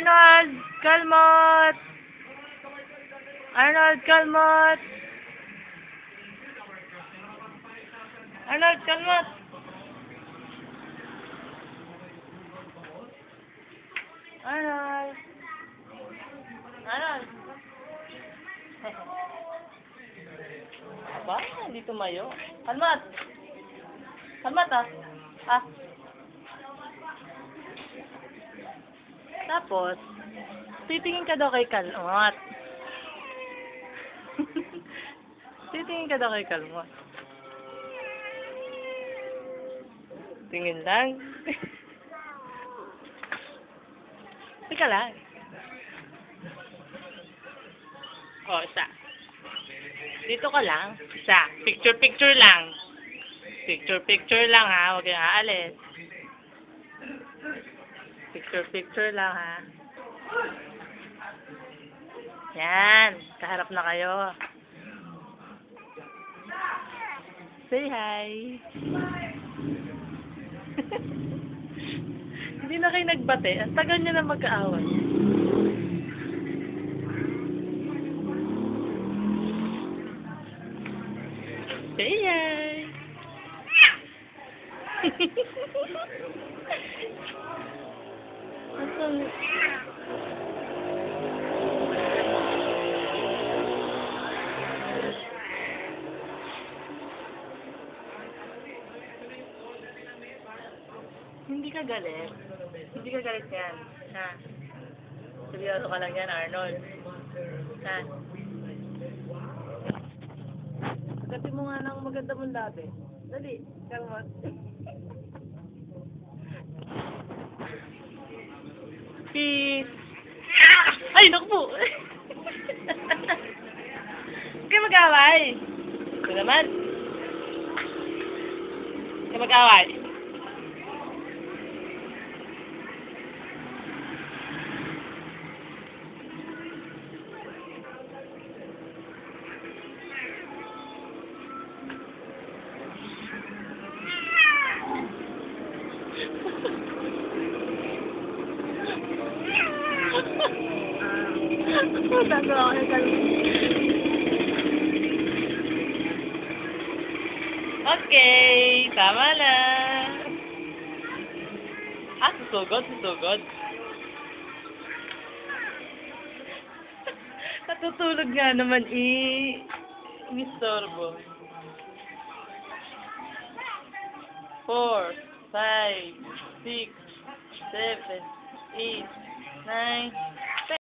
Arnold! Kalmot! Arnold, kalmot! Arnold, kalmot! Arnold! Arnold! Aba, hindi tumayo. Kalmat! Kalmat ah! Ah! Tapos, titingin ka daw kay Kalmot. Titingin ka daw kay Kalmot. Tingin lang. Teka lang. O, isa. Dito ka lang. Isa. Picture lang. Picture lang ha. Huwag kang aalis. Picture lang ha. Yan. Kaharap na kayo. Say hi. Hindi na kayo nagbate. Ang tagal nyo na magkaaway. Say hi. Asan? Hindi ka galit. Hindi ka galit yan. Ha? Seryoso ka lang yan, Arnold. Ha? Pagkati mo nga ng maganda mong labi. Dali, Kalmot. Peace. Ay, naku po. Huwag kayo mag-away. Ito naman. Huwag kayo mag-away. Nagawa ko ng Kalmot. Okay, tama na. Ah, susugod. Natutulog nga naman Mistorbo. 4, 5, 6, 7, 8, 9,